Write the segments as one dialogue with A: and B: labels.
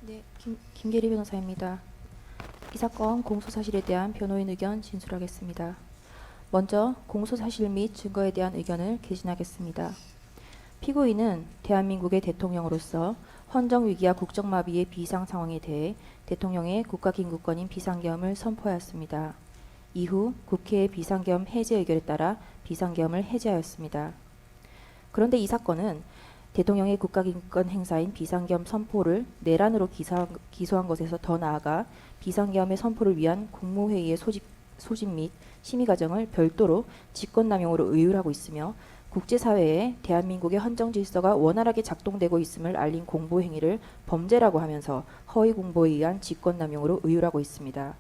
A: 네, 김계리 변호사입니다. 이 사건 공소사실에 대한 변호인 의견 진술하겠습니다. 먼저 공소사실 및 증거에 대한 의견을 개진하겠습니다. 피고인은 대한민국의 대통령으로서 헌정위기와 국정마비의 비상 상황에 대해 대통령의 국가긴급권인 비상계엄을 선포하였습니다. 이후 국회의 비상계엄 해제 의결에 따라 비상계엄을 해제하였습니다. 그런데 이 사건은 대통령의 국가긴급권 행사인 비상계엄 선포를 내란으로 기소한 것에서 더 나아가 비상계엄의 선포를 위한 국무회의의 소집 및 심의 과정을 별도로 직권남용으로 의율하고 있으며 국제사회에 대한민국의 헌정질서가 원활하게 작동되고 있음을 알린 공보행위를 범죄라고 하면서 허위공보에 의한 직권남용으로 의율하고 있습니다.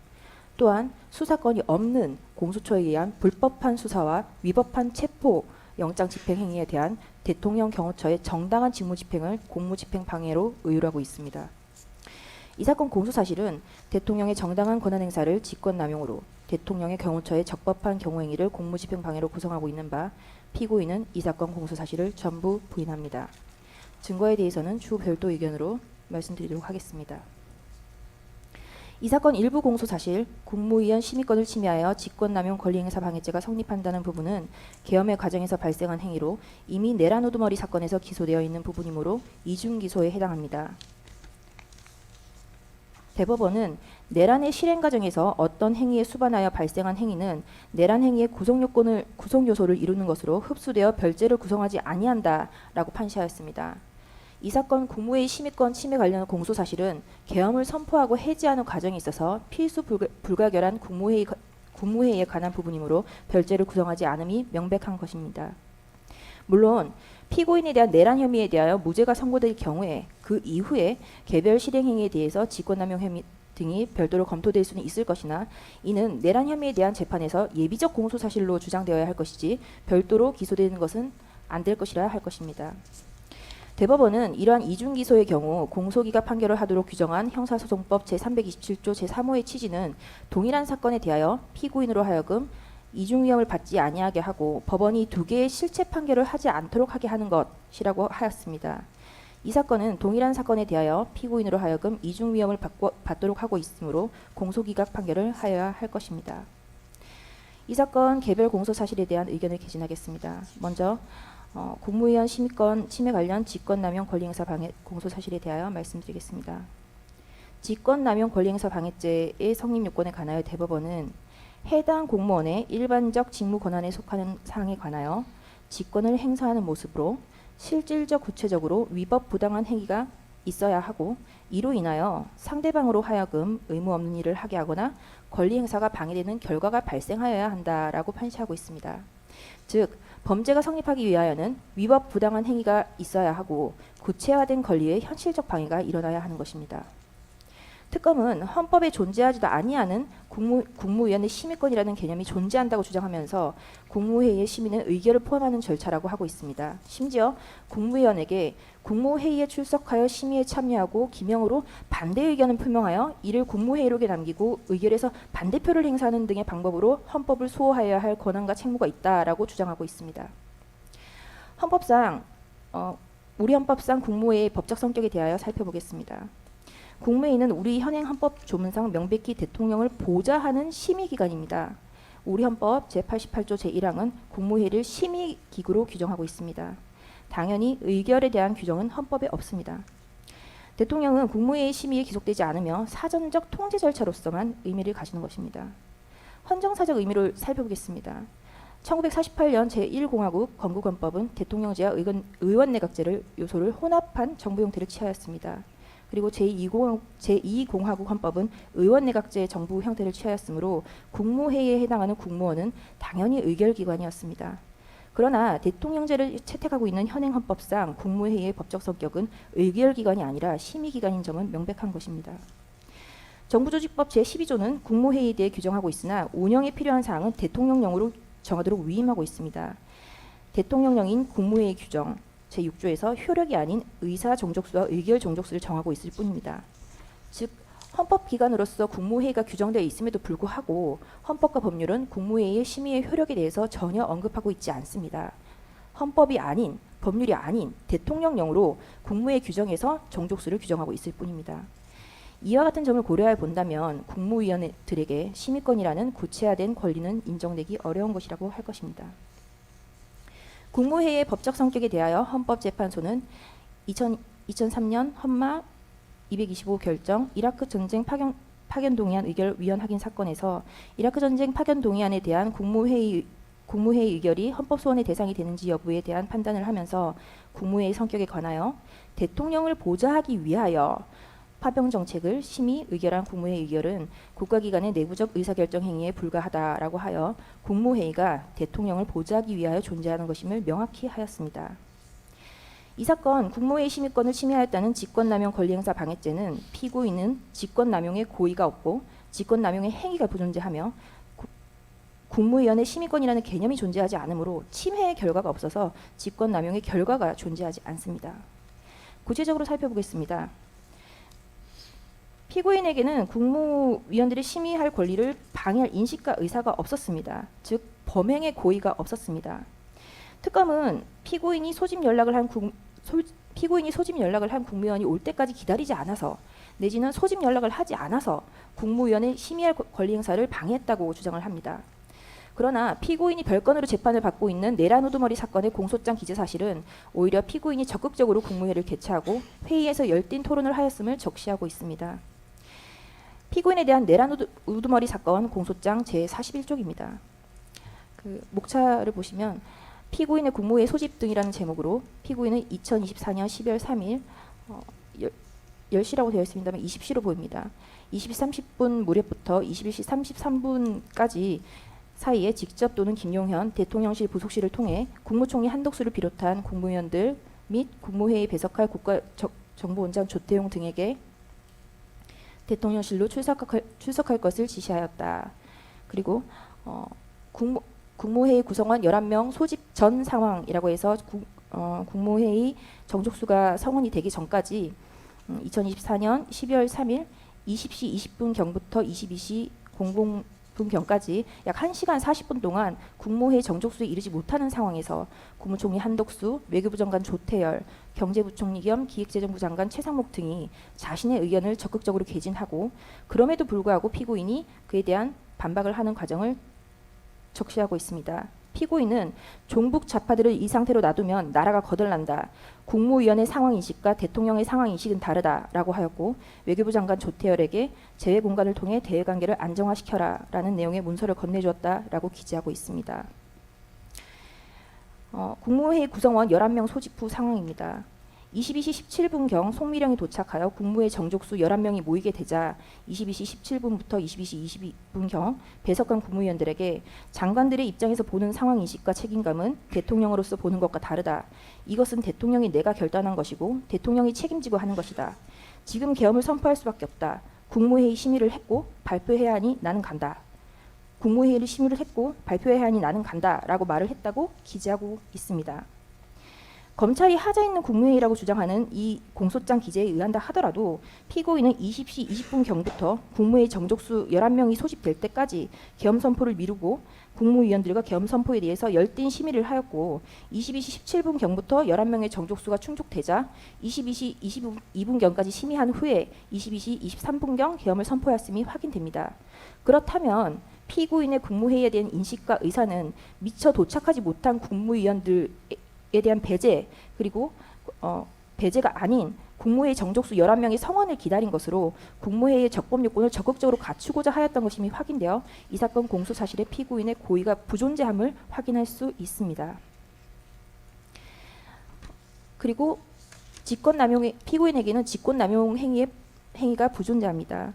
A: 또한 수사권이 없는 공수처에 의한 불법한 수사와 위법한 체포 영장 집행 행위에 대한 대통령 경호처의 정당한 직무 집행을 공무 집행 방해로 의율하고 있습니다. 이 사건 공소사실은 대통령의 정당한 권한 행사를 직권남용으로 대통령의 경호처의 적법한 경호행위를 공무 집행 방해로 구성하고 있는 바 피고인은 이 사건 공소사실을 전부 부인합니다. 증거에 대해서는 추후 별도 의견으로 말씀드리도록 하겠습니다. 이 사건 일부 공소사실 국무위원 심의권을 침해하여 직권남용 권리행사 방해죄가 성립한다는 부분은 계엄의 과정에서 발생한 행위로 이미 내란 우두머리 사건에서 기소되어 있는 부분이므로 이중기소에 해당합니다. 대법원은 내란의 실행 과정에서 어떤 행위에 수반하여 발생한 행위는 내란 행위의 구성 요소를 이루는 것으로 흡수되어 별죄를 구성하지 아니한다라고 판시하였습니다. 이 사건 국무회의 심의권 침해 관련 공소사실은 계엄을 선포하고 해제하는 과정에 있어서 필수 불가결한 국무회의에 관한 부분이므로 별죄를 구성하지 않음이 명백한 것입니다. 물론 피고인에 대한 내란 혐의에 대하여 무죄가 선고될 경우에 그 이후에 개별 실행 행위에 대해서 직권남용 혐의 등이 별도로 검토될 수는 있을 것이나 이는 내란 혐의에 대한 재판에서 예비적 공소사실로 주장되어야 할 것이지 별도로 기소되는 것은 안 될 것이라 할 것입니다. 대법원은 이러한 이중기소의 경우 공소기각 판결을 하도록 규정한 형사소송법 제327조 제3호의 취지는 동일한 사건에 대하여 피고인으로 하여금 이중위험을 받지 아니하게 하고 법원이 두 개의 실체 판결을 하지 않도록 하게 하는 것이라고 하였습니다. 이 사건은 동일한 사건에 대하여 피고인으로 하여금 이중위험을 받도록 하고 있으므로 공소기각 판결을 하여야 할 것입니다. 이 사건 개별 공소사실에 대한 의견을 개진하겠습니다. 먼저 국무위원 심의권 침해 관련 직권남용 권리행사 방해 공소사실에 대하여 말씀드리겠습니다. 직권남용 권리행사 방해죄의 성립 요건에 관하여 대법원은 해당 공무원의 일반적 직무 권한에 속하는 사항에 관하여 직권을 행사하는 모습으로 실질적 구체적으로 위법 부당한 행위가 있어야 하고 이로 인하여 상대방으로 하여금 의무 없는 일을 하게 하거나 권리 행사가 방해되는 결과가 발생하여야 한다라고 판시하고 있습니다. 즉 범죄가 성립하기 위하여는 위법 부당한 행위가 있어야 하고 구체화된 권리의 현실적 방해가 일어나야 하는 것입니다. 특검은 헌법에 존재하지도 아니하는 국무위원의 심의권이라는 개념이 존재한다고 주장하면서 국무회의의 심의는 의결을 포함하는 절차라고 하고 있습니다. 심지어 국무위원에게 국무회의에 출석하여 심의에 참여하고 기명으로 반대 의견을 표명하여 이를 국무회의록에 남기고 의결에서 반대표를 행사하는 등의 방법으로 헌법을 수호하여야 할 권한과 책무가 있다라고 주장하고 있습니다. 우리 헌법상 국무회의의 법적 성격에 대하여 살펴보겠습니다. 국무회의는 우리 현행 헌법 조문상 명백히 대통령을 보좌하는 심의기관입니다. 우리 헌법 제88조 제1항은 국무회의를 심의기구로 규정하고 있습니다. 당연히 의결에 대한 규정은 헌법에 없습니다. 대통령은 국무회의 심의에 기속되지 않으며 사전적 통제 절차로서만 의미를 가지는 것입니다. 헌정사적 의미를 살펴보겠습니다. 1948년 제1공화국 건국헌법은 대통령제와 의원내각제를 요소를 혼합한 정부 형태를 취하였습니다. 그리고 제2공화국 헌법은 의원내각제 정부 형태를 취하였으므로 국무회의에 해당하는 국무원은 당연히 의결기관이었습니다. 그러나 대통령제를 채택하고 있는 현행 헌법상 국무회의의 법적 성격은 의결기관이 아니라 심의기관인 점은 명백한 것입니다. 정부조직법 제12조는 국무회의에 대해 규정하고 있으나 운영에 필요한 사항은 대통령령으로 정하도록 위임하고 있습니다. 대통령령인 국무회의 규정 제6조에서 효력이 아닌 의사 종족수와 의결 종족수를 정하고 있을 뿐입니다. 즉 헌법기관으로서 국무회의가 규정되어 있음에도 불구하고 헌법과 법률은 국무회의의 심의의 효력에 대해서 전혀 언급하고 있지 않습니다. 헌법이 아닌 법률이 아닌 대통령령으로 국무회의 규정에서 종족수를 규정하고 있을 뿐입니다. 이와 같은 점을 고려해 본다면 국무위원들에게 심의권이라는 구체화된 권리는 인정되기 어려운 것이라고 할 것입니다. 국무회의의 법적 성격에 대하여 헌법재판소는 2003년 헌마 225 결정 이라크 전쟁 파견 동의안 의결 위헌 확인 사건에서 이라크 전쟁 파견 동의안에 대한 국무회의 의결이 헌법 소원의 대상이 되는지 여부에 대한 판단을 하면서 국무회의 성격에 관하여 대통령을 보좌하기 위하여 파병 정책을 심의 의결한 국무회의 의결은 국가기관의 내부적 의사결정 행위에 불과하다라고 하여 국무회의가 대통령을 보좌하기 위하여 존재하는 것임을 명확히 하였습니다. 이 사건 국무회의 심의권을 침해하였다는 직권남용 권리행사 방해죄는 피고인은 직권남용의 고의가 없고 직권남용의 행위가 부존재하며 국무위원회 심의권이라는 개념이 존재하지 않으므로 침해의 결과가 없어서 직권남용의 결과가 존재하지 않습니다. 구체적으로 살펴보겠습니다. 피고인에게는 국무위원들이 심의할 권리를 방해할 인식과 의사가 없었습니다. 즉 범행의 고의가 없었습니다. 특검은 피고인이 소집 연락을 한 국무위원이 올 때까지 기다리지 않아서 내지는 소집 연락을 하지 않아서 국무위원회 심의할 권리 행사를 방해했다고 주장을 합니다. 그러나 피고인이 별건으로 재판을 받고 있는 내란 우두머리 사건의 공소장 기재 사실은 오히려 피고인이 적극적으로 국무회의를 개최하고 회의에서 열띤 토론을 하였음을 적시하고 있습니다. 피고인에 대한 내란 우두머리 사건 공소장 제41쪽입니다. 그 목차를 보시면 피고인의 국무회의 소집 등이라는 제목으로 피고인은 2024년 12월 3일 10시라고 되어 있습니다만 20시로 보입니다. 20시 30분 무렵부터 21시 33분까지 사이에 직접 또는 김용현 대통령실 부속실을 통해 국무총리 한덕수를 비롯한 국무위원들 및 국무회의에 배석할 국가정보원장 조태용 등에게 대통령실로 출석할 것을 지시하였다. 그리고 국무회의 구성원 11명 소집 전 상황이라고 해서 국무회의 정족수가 성원이 되기 전까지 2024년 12월 3일 20시 20분경부터 22시 00분경까지 약 1시간 40분 동안 국무회의 정족수에 이르지 못하는 상황에서 국무총리 한덕수, 외교부 장관 조태열, 경제부총리 겸 기획재정부 장관 최상목 등이 자신의 의견을 적극적으로 개진하고 그럼에도 불구하고 피고인이 그에 대한 반박을 하는 과정을 적시하고 있습니다. 피고인은 종북 좌파들을 이 상태로 놔두면 나라가 거덜난다. 국무위원의 상황인식과 대통령의 상황인식은 다르다라고 하였고 외교부 장관 조태열에게 재외 공간을 통해 대외관계를 안정화시켜라 라는 내용의 문서를 건네주었다라고 기재하고 있습니다. 국무회의 구성원 11명 소집 후 상황입니다. 22시 17분경 송미령이 도착하여 국무회의 정족수 11명이 모이게 되자 22시 17분부터 22시 22분경 배석한 국무위원들에게 장관들의 입장에서 보는 상황인식과 책임감은 대통령으로서 보는 것과 다르다. 이것은 대통령이 내가 결단한 것이고 대통령이 책임지고 하는 것이다. 지금 계엄을 선포할 수밖에 없다. 국무회의 심의를 했고 발표해야 하니 나는 간다. 국무회의를 심의를 했고 발표해야 하니 나는 간다 라고 말을 했다고 기재하고 있습니다. 검찰이 하자 있는 국무회의라고 주장하는 이 공소장 기재에 의한다 하더라도 피고인은 20시 20분경부터 국무회의 정족수 11명이 소집될 때까지 계엄 선포를 미루고 국무위원들과 계엄 선포에 대해서 열띤 심의를 하였고 22시 17분경부터 11명의 정족수가 충족되자 22시 22분경까지 심의한 후에 22시 23분경 계엄을 선포했음이 확인됩니다. 그렇다면 피고인의 국무회의에 대한 인식과 의사는 미처 도착하지 못한 국무위원들에 대한 배제 그리고 배제가 아닌 국무회의 정족수 11명의 성원을 기다린 것으로 국무회의의 적법 요건을 적극적으로 갖추고자 하였던 것임이 확인되어 이 사건 공소 사실의 피고인의 고의가 부존재함을 확인할 수 있습니다. 그리고 피고인에게는 직권남용 행위가 부존재합니다.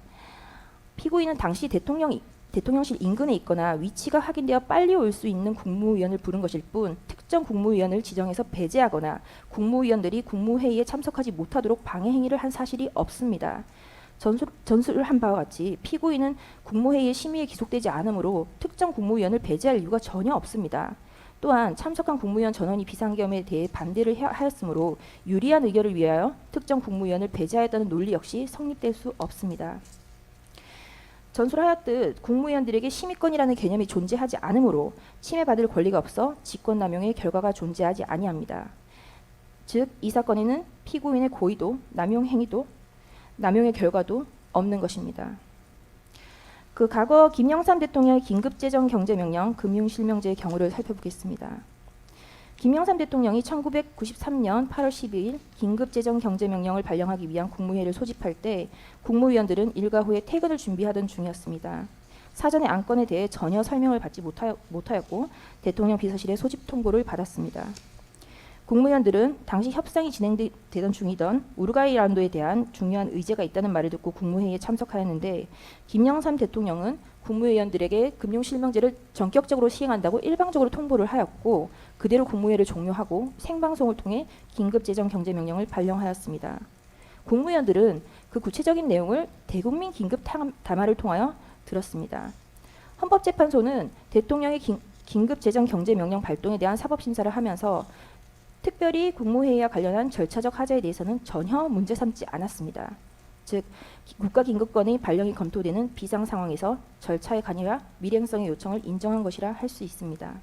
A: 피고인은 당시 대통령실 인근에 있거나 위치가 확인되어 빨리 올 수 있는 국무위원을 부른 것일 뿐 특정 국무위원을 지정해서 배제하거나 국무위원들이 국무회의에 참석하지 못하도록 방해 행위를 한 사실이 없습니다. 전술을 한 바와 같이 피고인은 국무회의의 심의에 기속되지 않으므로 특정 국무위원을 배제할 이유가 전혀 없습니다. 또한 참석한 국무위원 전원이 비상계엄에 대해 반대를 하였으므로 유리한 의결을 위하여 특정 국무위원을 배제하였다는 논리 역시 성립될 수 없습니다. 전술하였듯 국무위원들에게 심의권이라는 개념이 존재하지 않으므로 침해받을 권리가 없어 직권남용의 결과가 존재하지 아니합니다. 즉 이 사건에는 피고인의 고의도, 남용 행위도, 남용의 결과도 없는 것입니다. 그 과거 김영삼 대통령의 긴급재정 경제명령 금융실명제의 경우를 살펴보겠습니다. 김영삼 대통령이 1993년 8월 12일 긴급재정 경제명령을 발령하기 위한 국무회의를 소집할 때 국무위원들은 일과 후에 퇴근을 준비하던 중이었습니다. 사전에 안건에 대해 전혀 설명을 받지 못하였고 대통령 비서실의 소집 통보를 받았습니다. 국무위원들은 당시 협상이 진행되던 중이던 우루과이 라운드에 대한 중요한 의제가 있다는 말을 듣고 국무회의에 참석하였는데 김영삼 대통령은 국무위원들에게 금융실명제를 전격적으로 시행한다고 일방적으로 통보를 하였고 그대로 국무회의를 종료하고 생방송을 통해 긴급재정 경제명령을 발령하였습니다. 국무위원들은 그 구체적인 내용을 대국민 긴급 담화를 통하여 들었습니다. 헌법재판소는 대통령의 긴급재정 경제명령 발동에 대한 사법심사를 하면서 특별히 국무회의와 관련한 절차적 하자에 대해서는 전혀 문제 삼지 않았습니다. 즉 국가긴급권의 발령이 검토되는 비상 상황에서 절차의 관여와 밀행성의 요청을 인정한 것이라 할 수 있습니다.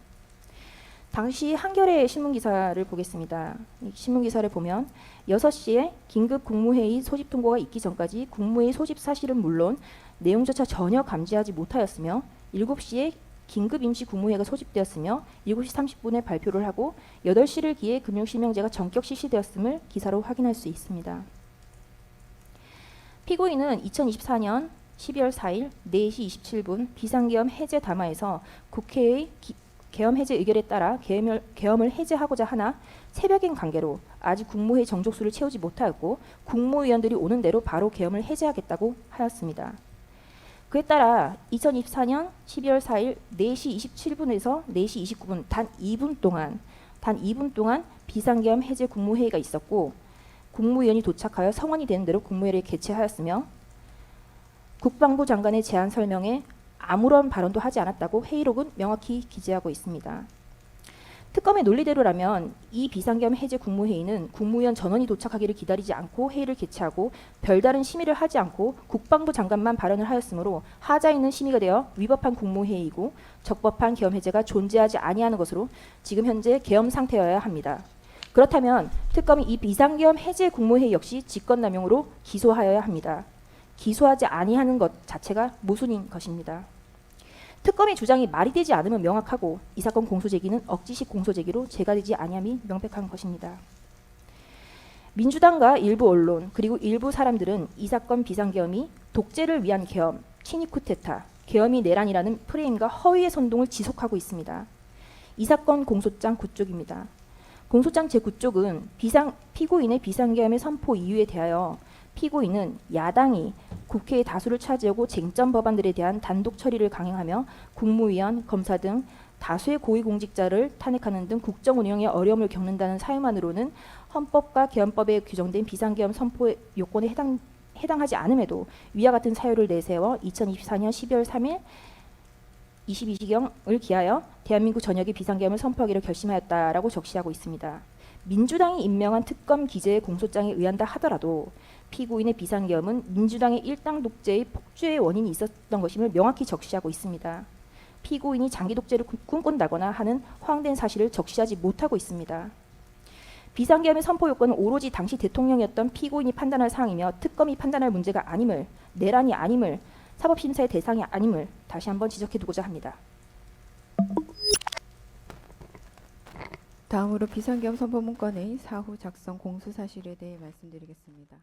A: 당시 한겨레 신문기사를 보겠습니다. 이 신문기사를 보면 6시에 긴급 국무회의 소집 통보가 있기 전까지 국무회의 소집 사실은 물론 내용조차 전혀 감지하지 못하였으며 7시에 긴급 임시 국무회의가 소집되었으며 7시 30분에 발표를 하고 8시를 기해 금융실명제가 전격 실시되었음을 기사로 확인할 수 있습니다. 피고인은 2024년 12월 4일 4시 27분 비상계엄 해제 담화에서 국회의 계엄 해제 의결에 따라 계엄을 해제하고자 하나 새벽인 관계로 아직 국무회의 정족수를 채우지 못하였고 국무위원들이 오는 대로 바로 계엄을 해제하겠다고 하였습니다. 그에 따라 2024년 12월 4일 4시 27분에서 4시 29분 단 2분 동안 비상계엄 해제 국무회의가 있었고 국무위원이 도착하여 성원이 되는 대로 국무회의를 개최하였으며 국방부 장관의 제안 설명에 아무런 발언도 하지 않았다고 회의록은 명확히 기재하고 있습니다. 특검의 논리대로라면 이 비상계엄 해제 국무회의는 국무위원 전원이 도착하기를 기다리지 않고 회의를 개최하고 별다른 심의를 하지 않고 국방부 장관만 발언을 하였으므로 하자 있는 심의가 되어 위법한 국무회의이고 적법한 계엄 해제가 존재하지 아니하는 것으로 지금 현재 계엄 상태여야 합니다. 그렇다면 특검이 이 비상계엄 해제 국무회의 역시 직권남용으로 기소하여야 합니다. 기소하지 아니하는 것 자체가 모순인 것입니다. 특검의 주장이 말이 되지 않으면 명확하고 이 사건 공소제기는 억지식 공소제기로 제기되지 아니함이 명백한 것입니다. 민주당과 일부 언론 그리고 일부 사람들은 이 사건 비상계엄이 독재를 위한 계엄, 친위 쿠데타, 계엄이 내란이라는 프레임과 허위의 선동을 지속하고 있습니다. 이 사건 공소장 9쪽입니다. 공소장 제9쪽은 피고인의 비상계엄의 선포 이유에 대하여 피고인은 야당이 국회의 다수를 차지하고 쟁점 법안들에 대한 단독 처리를 강행하며 국무위원, 검사 등 다수의 고위공직자를 탄핵하는 등 국정 운영에 어려움을 겪는다는 사유만으로는 헌법과 계엄법에 규정된 비상계엄 선포 요건에 해당하지 않음에도 위와 같은 사유를 내세워 2024년 12월 3일 22시경을 기하여 대한민국 전역에 비상계엄을 선포하기로 결심하였다라고 적시하고 있습니다. 민주당이 임명한 특검 기재의 공소장에 의한다 하더라도 피고인의 비상계엄은 민주당의 일당 독재의 폭주의 원인이 있었던 것임을 명확히 적시하고 있습니다. 피고인이 장기 독재를 꿈꾼다거나 하는 허황된 사실을 적시하지 못하고 있습니다. 비상계엄의 선포 요건은 오로지 당시 대통령이었던 피고인이 판단할 사항이며 특검이 판단할 문제가 아님을, 내란이 아님을, 사법심사의 대상이 아님을 다시 한번 지적해두고자 합니다.
B: 다음으로 비상계엄 선포 문건의 사후 작성 공소 사실에 대해 말씀드리겠습니다.